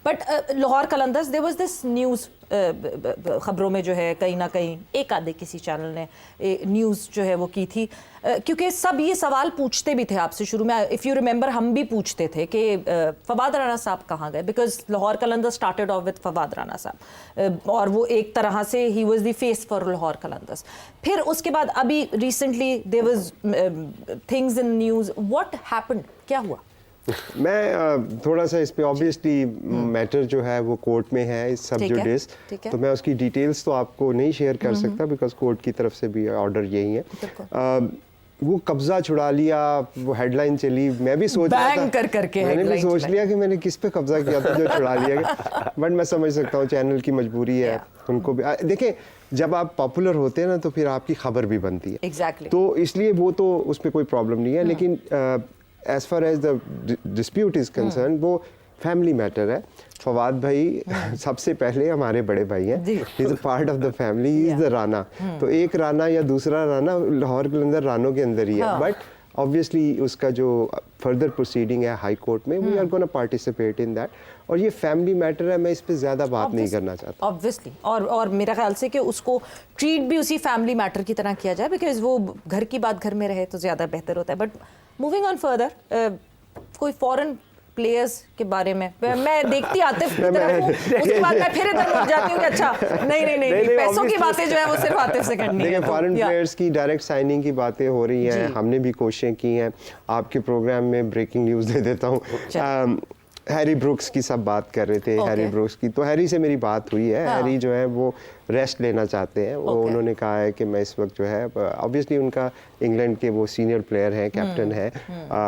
But Lahore Qalandars there was this news, खबरों में जो है कहीं ना कहीं एक आधे किसी चैनल ने न्यूज़ जो है वो की थी, क्योंकि सब ये सवाल पूछते भी थे आपसे शुरू में, इफ़ यू रिमेंबर हम भी पूछते थे कि फवाद राना साहब कहाँ गए, because Lahore Qalandars started off with Fawad Rana sahab, और वो एक तरह से ही was the face for Lahore Qalandars. फिर उसके बाद अभी recently there was things in news, what happened, क्या हुआ? मैं थोड़ा सा इस पे ऑब्वियसली मैटर जो है वो कोर्ट में है, इस सब जुडिस, तो मैं उसकी डिटेल्स तो आपको नहीं शेयर कर सकता बिकॉज कोर्ट की तरफ से भी ऑर्डर यही है। वो कब्जा छुड़ा लिया, वो हेडलाइन चली, मैं भी सोच रहा था, मैंने भी सोच लिया कि मैंने किस पे कब्जा किया था जो छुड़ा लिया, बट मैं समझ सकता हूँ चैनल की मजबूरी है, उनको भी देखें जब आप पॉपुलर होते हैं ना तो फिर आपकी खबर भी बनती है, exactly. तो इसलिए वो तो उस पर कोई प्रॉब्लम नहीं है, लेकिन as far as the dispute is concern वो फैमिली मैटर है। फवाद भाई सबसे पहले हमारे बड़े भाई हैं, is a part of the family, is the Rana, तो एक राना या दूसरा राना लाहौर के अंदर रानों के अंदर ही है, बट ऑब्वियसली उसका जो फर्दर प्रोसीडिंग है हाई कोर्ट में, we are gonna participate in that, और ये फैमिली मैटर है, मैं इस पे ज़्यादा बात नहीं करना चाहता ऑब्वियसली, और मेरा ख्याल से कि उसको ट्रीट भी उसी फैमिली मैटर की तरह किया जाए, बिकॉज वो घर की बात घर में रहे तो ज़्यादा बेहतर होता है। बट मूविंग ऑन फर्दर, कोई फॉरेन प्लेयर्स के बारे में मैं देखती आतिफ की तरफ हूं, उसके बाद मैं फिर इधर उठ जाती हूँ कि अच्छा नहीं, पैसों की बातें जो है वो सिर्फ आतिफ से करनी है। देखिए फॉरेन प्लेयर्स की डायरेक्ट साइनिंग की बातें हो रही हैं, हमने भी कोशिशें की हैं, आपके प्रोग्राम में ब्रेकिंग न्यूज़ दे देता हूँ, हैरी ब्रुक्स की सब बात कर रहे थे, हैरी ब्रुक्स की, तो हैरी से मेरी बात हुई है, हैरी जो है वो रेस्ट लेना चाहते हैं, वो उन्होंने कहा है कि मैं इस वक्त जो है, ऑब्वियसली उनका इंग्लैंड के वो सीनियर प्लेयर हैं, कैप्टन है,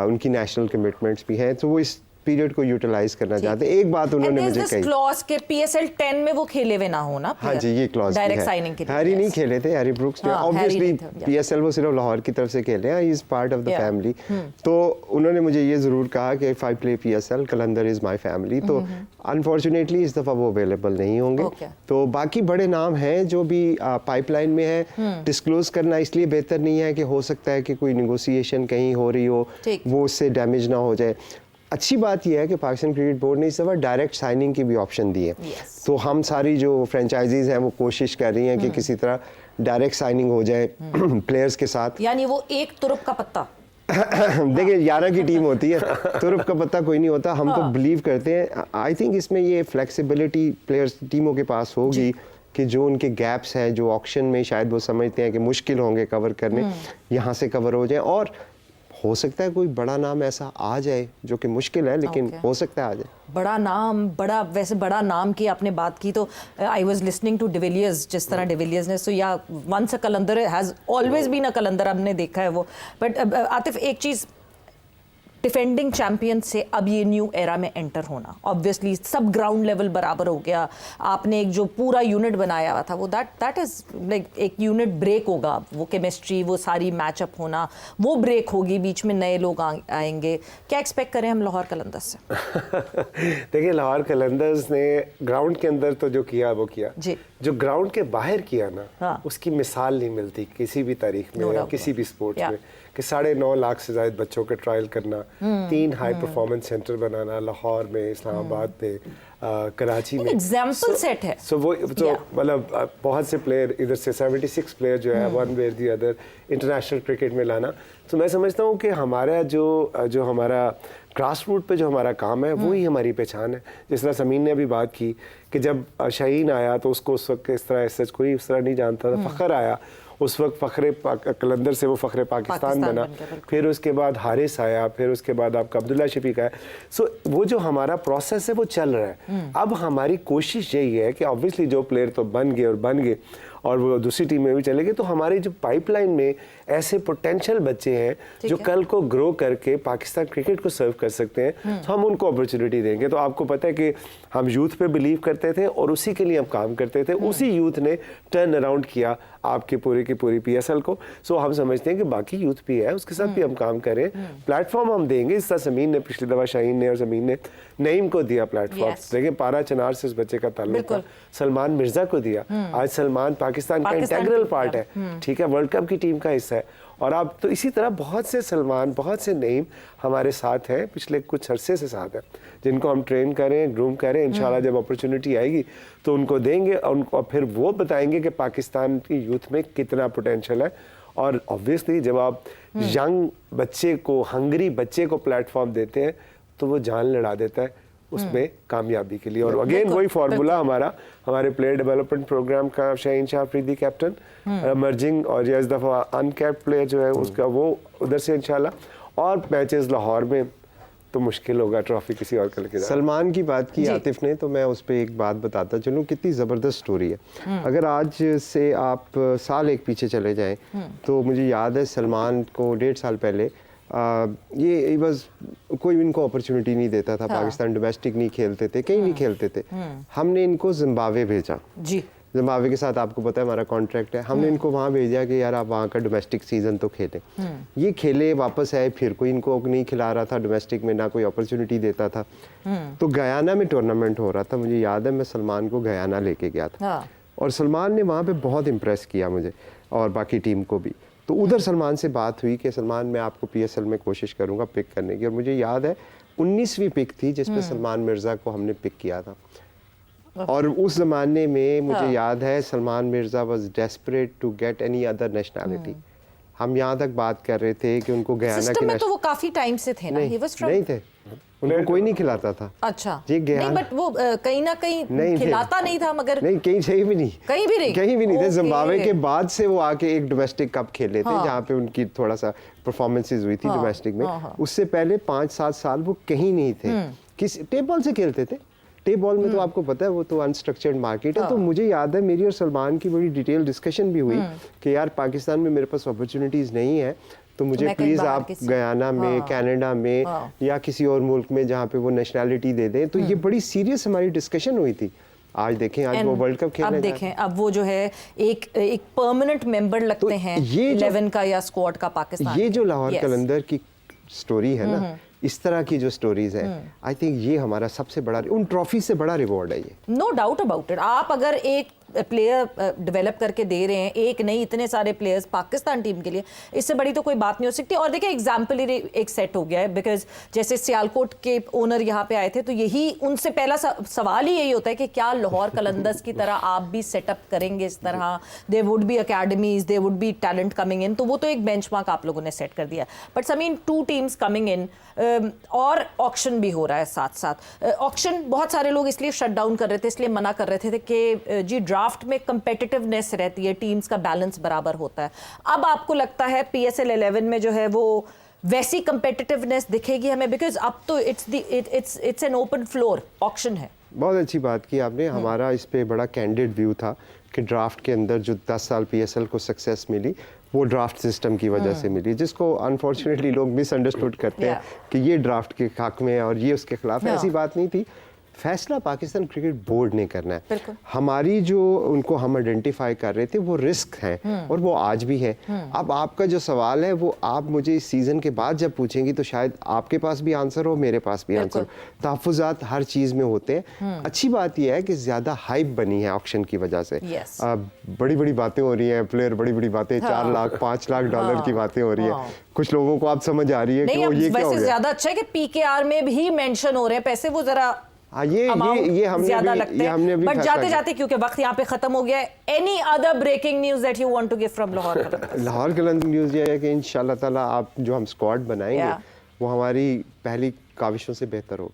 उनकी नेशनल कमिटमेंट्स भी हैं, तो वो इस पीरियड को यूटिलाइज करना चाहते हैं। एक बात उन्होंने मुझे कही, क्लॉज के PSL 10 में वो खेले हुए ना हो ना, हाँ जी ये क्लॉज डायरेक्ट साइनिंग के लिए हैरी नहीं खेले थे, हैरी ब्रुक्स ने ऑब्वियसली PSL वो सिर्फ लाहौर की तरफ से खेले हैं, he is part of the family, तो उन्होंने मुझे ये जरूर कहा कि if I play PSL Qalandar is my family, तो अनफॉर्चुनेटली इस दफा वो अवेलेबल नहीं होंगे, तो बाकी बड़े नाम हैं जो भी पाइपलाइन में है, डिस्क्लोज करना इसलिए बेहतर नहीं है कि हो सकता है कि कोई निगोसिएशन कहीं हो रही हो, वो उससे डैमेज ना हो जाए। अच्छी बात यह है कि पाकिस्तान क्रिकेट बोर्ड ने इस दफ़ा डायरेक्ट साइनिंग की भी ऑप्शन दी है, तो हम सारी जो फ्रेंचाइजीज हैं वो कोशिश कर रही हैं कि किसी तरह डायरेक्ट साइनिंग हो जाए प्लेयर्स के साथ, यानी वो एक तुरुप का पत्ता देखिए 11 की टीम होती है, तुरुप का पत्ता कोई नहीं होता, हम तो बिलीव करते हैं, आई थिंक इसमें ये फ्लेक्सिबिलिटी प्लेयर्स टीमों के पास होगी कि जो उनके गैप्स हैं, जो ऑक्शन में शायद वो समझते हैं कि मुश्किल होंगे कवर करने, यहाँ से कवर हो जाए, और हो सकता है कोई बड़ा नाम ऐसा आ जाए जो कि मुश्किल है, लेकिन हो सकता है आ जाए बड़ा नाम। वैसे बड़ा नाम की आपने बात की, तो I was listening to de Villiers, जिस तरह डिविलियर्स ने, so yeah once a Qalandar has always been a Qalandar, हमने देखा है वो। बट आतिफ, एक चीज़, डिफेंडिंग चैंपियन से अब ये न्यू एरा में एंटर होना, ऑब्वियसली सब ग्राउंड लेवल बराबर हो गया, आपने एक जो पूरा यूनिट बनाया हुआ था वो दैट इज लाइक एक यूनिट ब्रेक होगा, वो केमिस्ट्री, वो सारी मैचअप होना, वो ब्रेक होगी, बीच में नए लोग आएंगे, क्या एक्सपेक्ट करें हम लाहौर कलंदर्स से? देखिए लाहौर कलंदर्स ने ग्राउंड के अंदर तो जो किया वो किया जी, जो ग्राउंड के बाहर किया ना, उसकी मिसाल नहीं मिलती किसी भी तारीख में या किसी भी स्पोर्ट्स में, कि 9.5 लाख से ज्यादा बच्चों के ट्रायल करना, 3 हाई परफॉर्मेंस सेंटर बनाना लाहौर में, इस्लामाबाद में, कराची में, एग्जाम्पल सेट है। सो वो तो मतलब बहुत से प्लेयर इधर से 76 प्लेयर जो है one way the other international cricket में लाना, तो मैं समझता हूँ कि हमारा जो हमारा ग्रास रूट पे जो हमारा काम है वो ही हमारी पहचान है। जिस तरह समीन ने अभी बात की कि जब शाहीन आया तो उसको उस वक्त इस तरह कोई इस तरह नहीं जानता था, फ़खर आया उस वक्त फ़खरे कलंदर से वो फ़खरे पाकिस्तान बना, फिर उसके बाद हारिस आया, फिर उसके बाद आपका अब्दुल्ला शफीक आया, सो वो जो हमारा प्रोसेस है वो चल रहा है। अब हमारी कोशिश यही है कि ऑब्वियसली जो प्लेयर तो बन गए और वो दूसरी टीम में भी चले गए, तो हमारी जो पाइपलाइन में ऐसे पोटेंशियल बच्चे हैं जो कल को ग्रो करके पाकिस्तान क्रिकेट को सर्व कर सकते हैं, तो हम उनको अपॉर्चुनिटी देंगे। तो आपको पता है कि हम यूथ पे बिलीव करते थे और उसी के लिए हम काम करते थे, उसी यूथ ने टर्न अराउंड किया आपके पूरे की पूरी PSL को। सो हम समझते हैं कि बाकी यूथ भी है, उसके साथ भी हम काम करें, प्लेटफॉर्म हम देंगे। इस तरह समीन ने पिछली दफ़ा शाहीन ने और ज़मीन ने नईम को दिया प्लेटफॉर्म, देखिए पारा चनार से उस बच्चे का ताल्लुक था, सलमान मिर्जा को दिया, आज सलमान पाकिस्तान का इंटेग्रल पार्ट है, ठीक है, वर्ल्ड कप की टीम का हिस्सा है, और अब तो इसी तरह बहुत से सलमान, बहुत से नईम हमारे साथ हैं, पिछले कुछ अरसे से साथ हैं, जिनको हम ट्रेन करें, ग्रूम करें। इंशाल्लाह जब अपॉर्चुनिटी आएगी तो उनको देंगे और उनको फिर वो बताएंगे कि पाकिस्तान की यूथ में कितना पोटेंशियल है। और ऑब्वियसली जब आप यंग बच्चे को, हंगरी बच्चे को प्लेटफॉर्म देते हैं तो वो जान लड़ा देता है उसमें कामयाबी के लिए। और अगेन वही फार्मूला हमारे प्लेयर डेवलपमेंट प्रोग्राम का, शाहीन शाह अफरीदी कैप्टन, इमर्जिंग और या इस दफ़ा अनकैप्ड प्लेयर जो है उसका, वो उधर से इंशाल्लाह। और मैचेस लाहौर में तो मुश्किल होगा ट्रॉफी किसी और को लेके जाना। सलमान की बात की आतिफ ने, तो मैं उस पर एक बात बताता चलूँ, कितनी ज़बरदस्त स्टोरी है। अगर आज से आप साल एक पीछे चले जाएं तो मुझे याद है सलमान को 1.5 साल पहले ये बस कोई इनको अपॉर्चुनिटी नहीं देता था। पाकिस्तान डोमेस्टिक नहीं खेलते थे, कहीं नहीं खेलते थे। हमने इनको जिम्बाब्वे भेजा जी। जिम्बाब्वे के साथ आपको पता है हमारा कॉन्ट्रैक्ट है। हमने इनको वहाँ भेजा कि यार आप वहाँ का डोमेस्टिक सीजन तो खेलें। ये खेले, वापस आए, फिर कोई इनको नहीं खिला रहा था डोमेस्टिक में, ना कोई अपॉर्चुनिटी देता था। तो गयाना में टूर्नामेंट हो रहा था, मुझे याद है मैं सलमान को गयाना लेके गया था और सलमान ने वहाँ पे बहुत इम्प्रेस किया मुझे और बाकी टीम को भी। तो उधर सलमान से बात हुई कि सलमान मैं आपको PSL में कोशिश करूँगा पिक करने की। और मुझे याद है 19वीं पिक थी जिसमें सलमान मिर्ज़ा को हमने पिक किया था। और उस ज़माने में मुझे याद है Salman Mirza was desperate to get any other nationality. हम यहाँ तक बात कर रहे थे कि उनको गयाना के में तो वो काफी टाइम से थे ना, नहीं थे, उनको कोई नहीं खिलाता था। अच्छा जी गयाना, नहीं, बट वो कहीं ना कहीं खिलाता नहीं था, मगर नहीं कहीं भी नहीं थे। जिम्बाब्वे के बाद से वो आके एक डोमेस्टिक कप खेले थे जहाँ पे उनकी थोड़ा सा परफॉर्मेंसेस हुई थी डोमेस्टिक में। उससे पहले 5-7 साल वो कहीं नहीं थे। किस टेप बॉल से खेलते थे। टेप बॉल में तो आपको पता है वो तो अनस्ट्रक्चर्ड मार्केट है। तो मुझे याद है मेरी और सलमान की बड़ी डिटेल डिस्कशन भी हुई कि यार पाकिस्तान में मेरे पास अपॉर्चुनिटीज नहीं है, तो मुझे प्लीज आप गयाना में, कनाडा में या किसी और मुल्क में जहाँ पे वो नेशनैलिटी दे दें। तो ये बड़ी सीरियस हमारी डिस्कशन हुई थी। आज देखें, आज वो वर्ल्ड कप खेलने, अब देखें, अब वो जो है एक परमानेंट मेंबर लगते हैं 11 का या स्क्वाड का पाकिस्तान। ये जो लाहौर कलंदर की स्टोरी है ना, इस तरह की जो स्टोरीज है, आई थिंक ये हमारा सबसे बड़ा, उन ट्रॉफी से बड़ा रिवॉर्ड है ये। No doubt about it. आप अगर एक प्लेयर डेवलप करके दे रहे हैं, एक नहीं इतने सारे प्लेयर्स पाकिस्तान टीम के लिए, इससे बड़ी तो कोई बात नहीं हो सकती। और देखिए एग्जाम्पल एक सेट हो गया है, बिकॉज जैसे सियालकोट के ओनर यहाँ पे आए थे, तो यही उनसे पहला सवाल ही यही होता है कि क्या लाहौर कलंदर्स की तरह आप भी सेटअप करेंगे इस तरह। They would be academies, they would be talent coming in. तो वो तो एक बेंचमार्क आप लोगों ने सेट कर दिया। But Sameen 2 teams coming in और ऑक्शन भी हो रहा है साथ साथ। ऑक्शन बहुत सारे लोग इसलिए शट डाउन कर रहे थे, इसलिए मना कर रहे थे कि जी ड्राफ्ट में कंपेटिटिवनेस रहती है, टीम्स का बैलेंस बराबर होता है। अब आपको लगता है PSL 11 में जो है वो वैसी कंपेटिटिवनेस दिखेगी हमें, बिकॉज अब तो it's an open floor, auction है। बहुत अच्छी बात की आपने। हमारा इस पे बड़ा कैंडिड व्यू था कि ड्राफ्ट के अंदर जो 10 साल PSL को सक्सेस मिली वो ड्राफ्ट सिस्टम की वजह से मिली, जिसको अनफॉर्चुनेटली लोग मिसअंडरस्टूड करते हैं कि ये ड्राफ्ट के हक में है और ये उसके खिलाफ है। ऐसी बात नहीं थी। फैसला पाकिस्तान क्रिकेट बोर्ड ने करना है। हमारी जो उनको हम आइडेंटिफाई कर रहे थे वो रिस्क है और वो आज भी है। अब आपका जो सवाल है वो आप मुझे इस सीजन के बाद जब पूछेंगी तो शायद आपके पास भी आंसर हो, मेरे पास भी आंसर हो। तहफ़्फ़ुज़ात हर चीज़ में होते हैं। अच्छी बात यह है कि ज़्यादा हाइप बनी है ऑक्शन की वजह से। बड़ी बड़ी बातें हो रही हैं, प्लेयर बड़ी बड़ी बातें, 4 लाख 5 लाख डॉलर की बातें हो रही है। कुछ लोगों को आप समझ आ रही है कि वो ये क्या हो गया। ज़्यादा अच्छा है कि PKR में भी मेंशन हो रहे हैं पैसे, वो जरा ये हमने ज्यादा भी, लगते हैं। बट जाते जाते क्योंकि वक्त यहाँ पे खत्म हो गया है, any other breaking news that you want to give from Lahore Qalandars? Lahore Qalandars news ये है कि इंशाल्लाह ताला आप जो हम स्क्वाड बनाएंगे वो हमारी पहली काविशों से बेहतर हो।